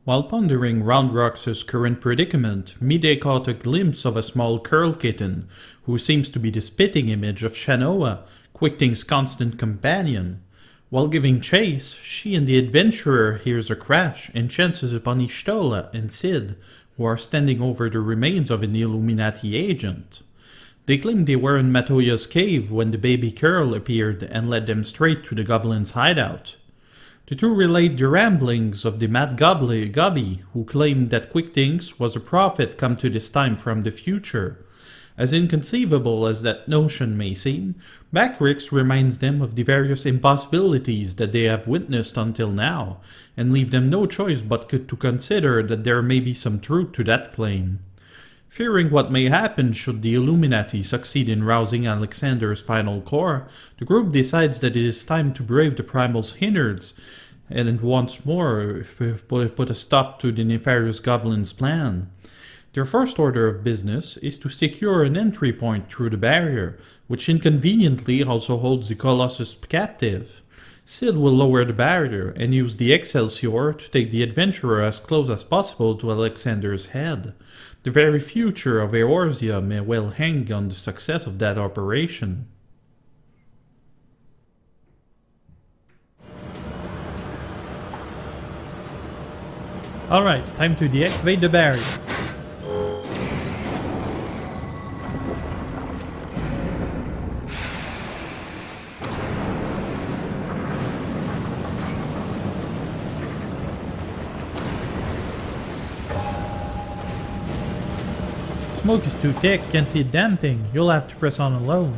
While pondering Roundrox's current predicament, Mide caught a glimpse of a small curl kitten, who seems to be the spitting image of Shanoa, Quicting's constant companion. While giving chase, she and the adventurer hears a crash and chances upon Ishtola and Sid, who are standing over the remains of an Illuminati agent. They claim they were in Matoya's cave when the baby Curl appeared and led them straight to the goblin's hideout. The two relate the ramblings of the Mad Gobby, who claimed that Quicktings was a prophet come to this time from the future. As inconceivable as that notion may seem, Backrix reminds them of the various impossibilities that they have witnessed until now, and leave them no choice but to consider that there may be some truth to that claim. Fearing what may happen should the Illuminati succeed in rousing Alexander's final core, the group decides that it is time to brave the Primal's innards, and once more put a stop to the nefarious Goblin's plan. Their first order of business is to secure an entry point through the barrier, which inconveniently also holds the Colossus captive. Sid will lower the barrier and use the Excelsior to take the adventurer as close as possible to Alexander's head. The very future of Eorzea may well hang on the success of that operation. Alright, time to deactivate the barrier. Smoke is too thick, can't see a damn thing. You'll have to press on alone.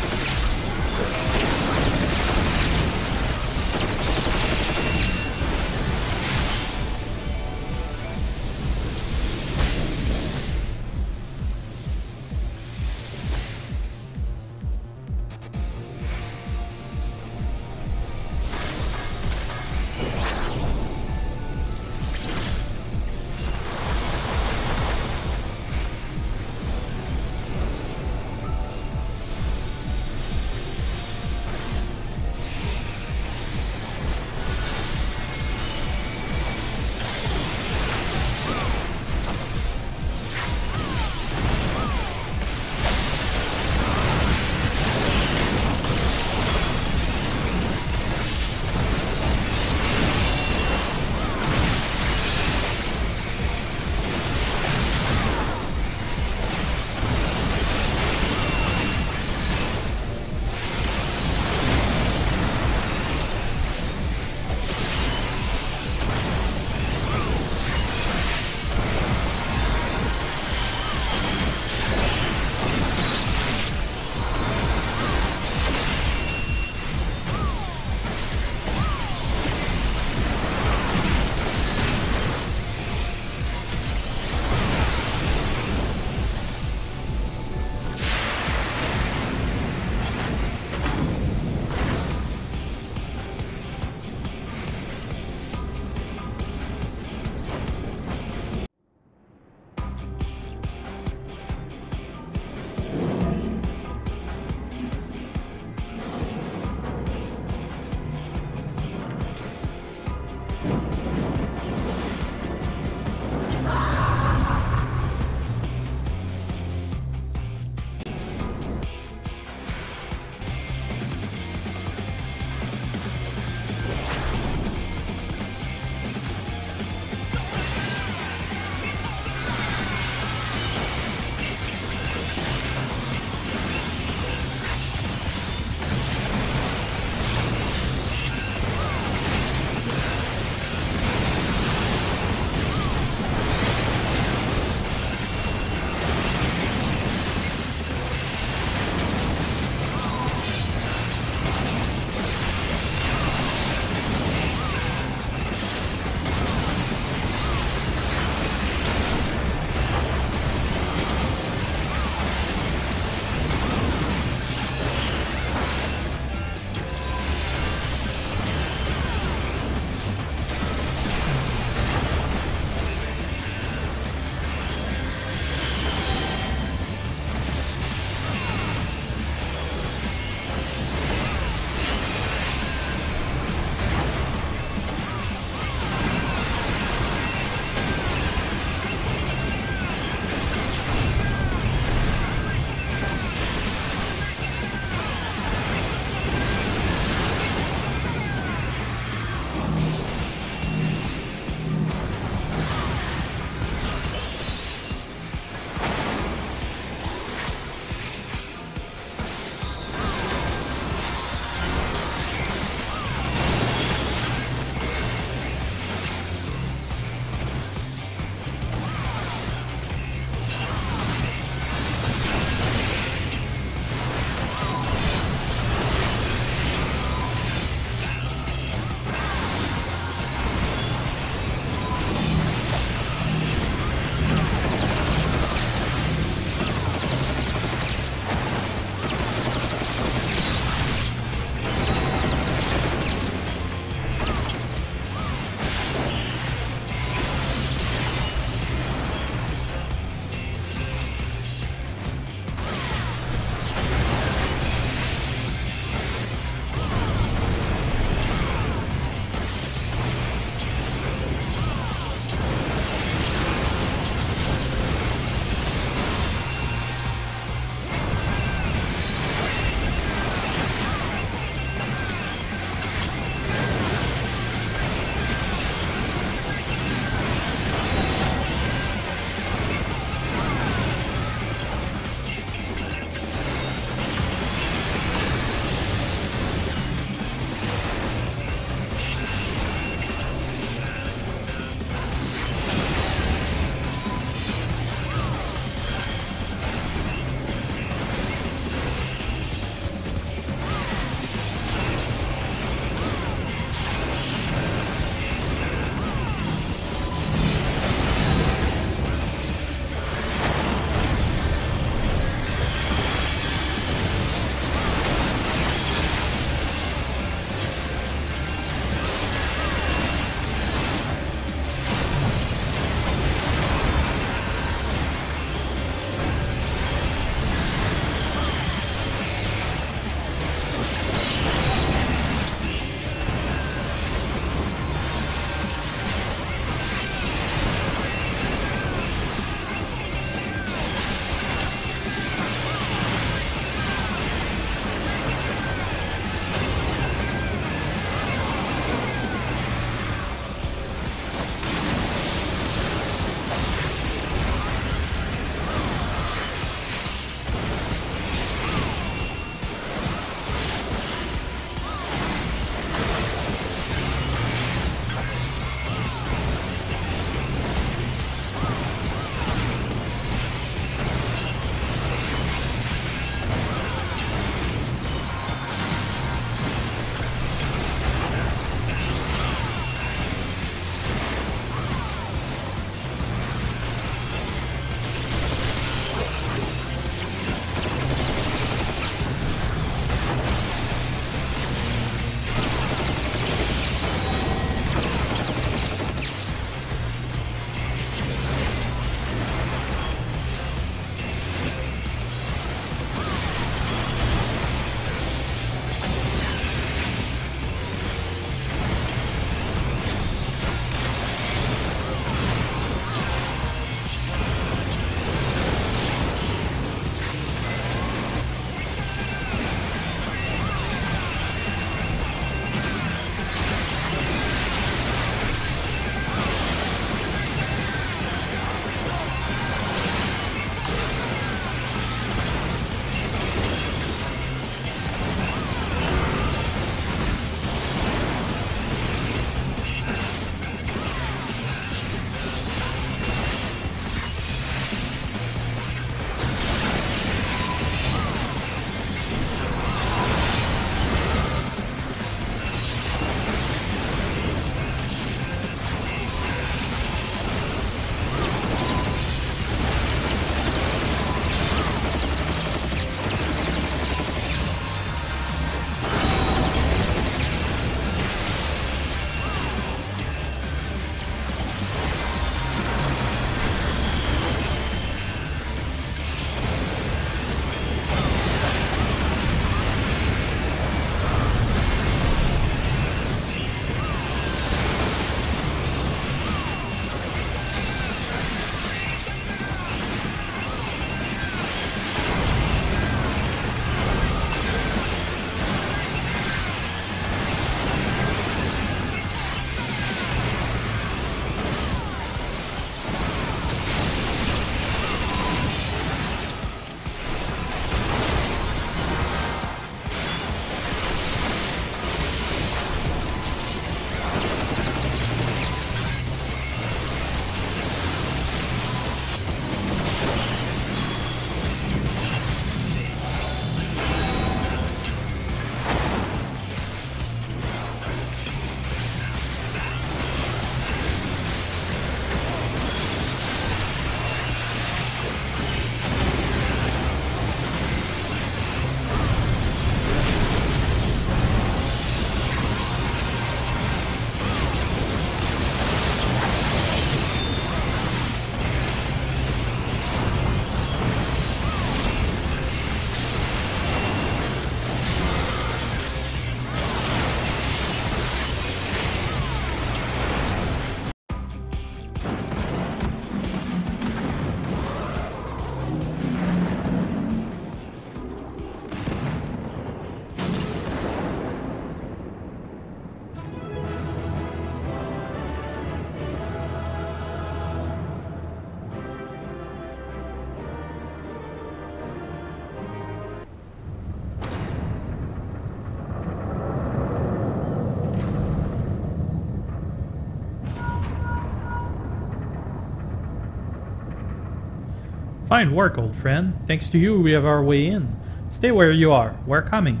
Fine work, old friend. Thanks to you, we have our way in. Stay where you are. We're coming.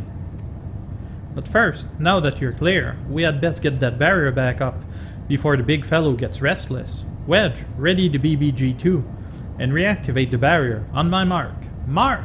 But first, now that you're clear, we had best get that barrier back up before the big fellow gets restless. Wedge, ready the BBG-2, and reactivate the barrier. On my mark. Mark!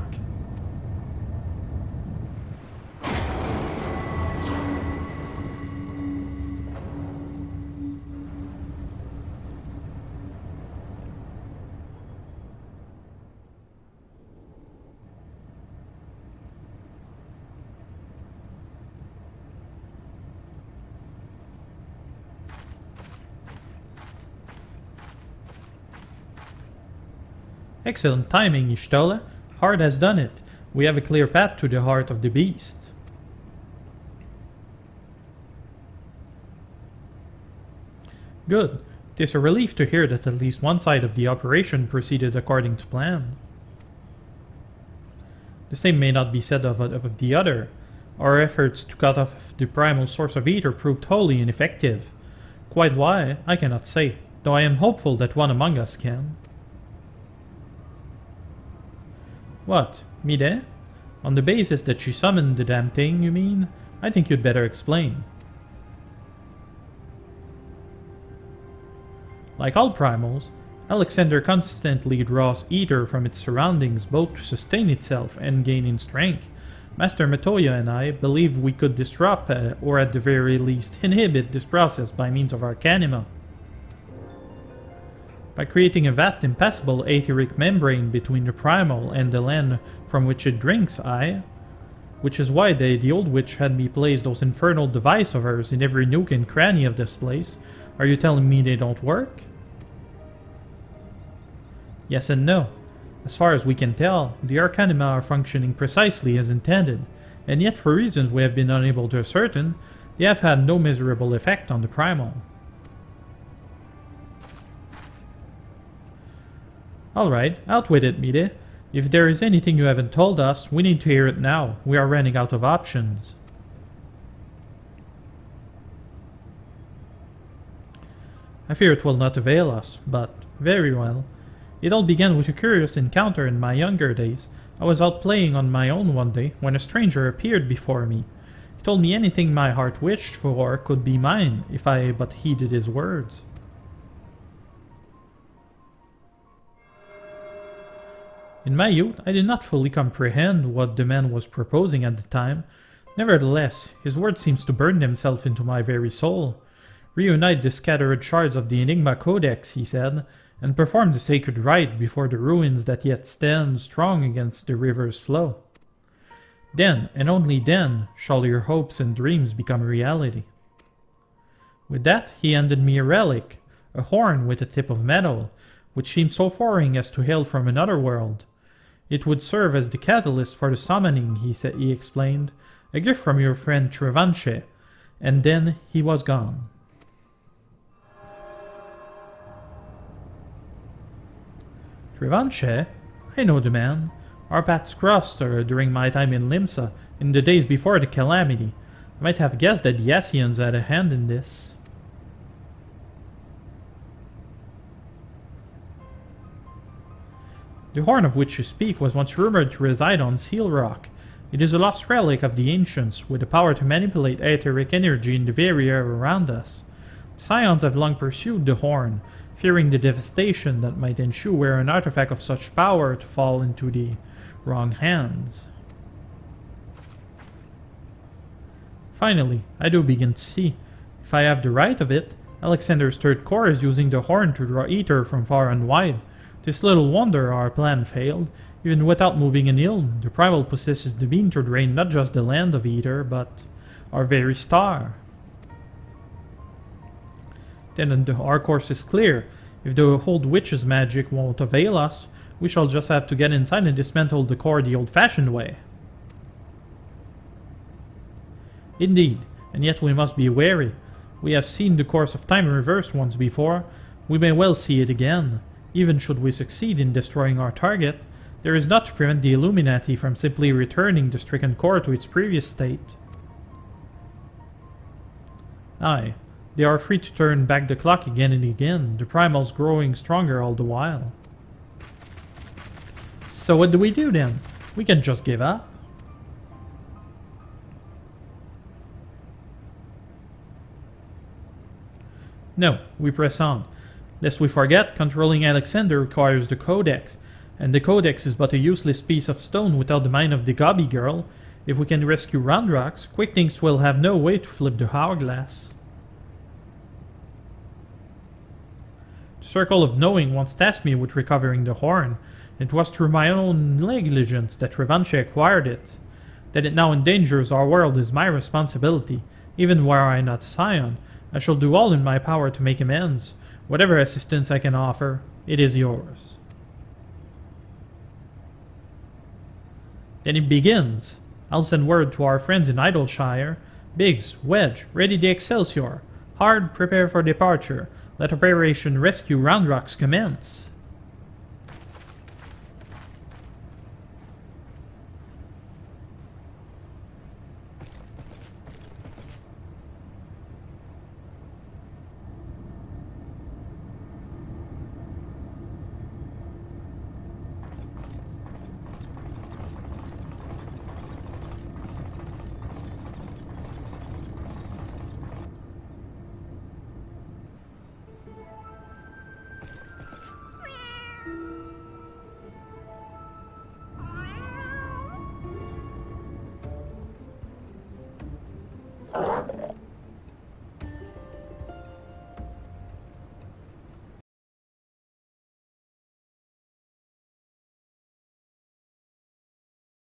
Excellent timing, Y'shtola. Hard has done it. We have a clear path to the heart of the beast. Good. It is a relief to hear that at least one side of the operation proceeded according to plan. The same may not be said of the other. Our efforts to cut off the primal source of ether proved wholly ineffective. Quite why, I cannot say, though I am hopeful that one among us can. What, Mide? On the basis that she summoned the damn thing, you mean? I think you'd better explain. Like all primals, Alexander constantly draws ether from its surroundings both to sustain itself and gain in strength. Master Matoya and I believe we could disrupt, or at the very least inhibit this process by means of Arcanima. By creating a vast impassable etheric membrane between the primal and the land from which it drinks, which is why the old witch had me place those infernal devices of hers in every nook and cranny of this place. Are you telling me they don't work? Yes and no. As far as we can tell, the Arcanima are functioning precisely as intended, and yet for reasons we have been unable to ascertain, they have had no measurable effect on the primal. Alright, out with it, Mide. If there is anything you haven't told us, we need to hear it now. We are running out of options. I fear it will not avail us, but very well. It all began with a curious encounter in my younger days. I was out playing on my own one day when a stranger appeared before me. He told me anything my heart wished for could be mine if I but heeded his words. In my youth, I did not fully comprehend what the man was proposing at the time. Nevertheless, his words seemed to burn themselves into my very soul. Reunite the scattered shards of the Enigma Codex, he said, and perform the sacred rite before the ruins that yet stand strong against the river's flow. Then, and only then, shall your hopes and dreams become reality. With that, he handed me a relic, a horn with a tip of metal, which seemed so foreign as to hail from another world. It would serve as the catalyst for the summoning, he explained, a gift from your friend Trevanche, and then he was gone. Trevanche? I know the man. Our paths crossed during my time in Limsa, in the days before the calamity. I might have guessed that the Asians had a hand in this. The horn of which you speak was once rumored to reside on Seal Rock. It is a lost relic of the ancients, with the power to manipulate etheric energy in the very air around us. The Scions have long pursued the horn, fearing the devastation that might ensue were an artifact of such power to fall into the wrong hands. Finally, I do begin to see. If I have the right of it, Alexander's third core is using the horn to draw ether from far and wide. 'Tis little wonder our plan failed. Even without moving an ilm, the primal possesses the mean to drain not just the land of ether, but our very star. Then our course is clear. If the old witch's magic won't avail us, we shall just have to get inside and dismantle the core the old-fashioned way. Indeed, and yet we must be wary. We have seen the course of time reversed once before. We may well see it again. Even should we succeed in destroying our target, there is not to prevent the Illuminati from simply returning the stricken core to its previous state. Aye, they are free to turn back the clock again and again, the primals growing stronger all the while. So what do we do then? We can just give up. No, we press on. Lest we forget, controlling Alexander requires the Codex, and the Codex is but a useless piece of stone without the mind of the Gobby girl. If we can rescue Roundrox, Quicktings will have no way to flip the hourglass. The Circle of Knowing once tasked me with recovering the horn. It was through my own negligence that Revanche acquired it. That it now endangers our world is my responsibility. Even were I not Scion, I shall do all in my power to make amends. Whatever assistance I can offer, it is yours. Then it begins. I'll send word to our friends in Idleshire. Biggs, Wedge, ready the Excelsior. Hard, prepare for departure. Let Operation Rescue Roundrox commence.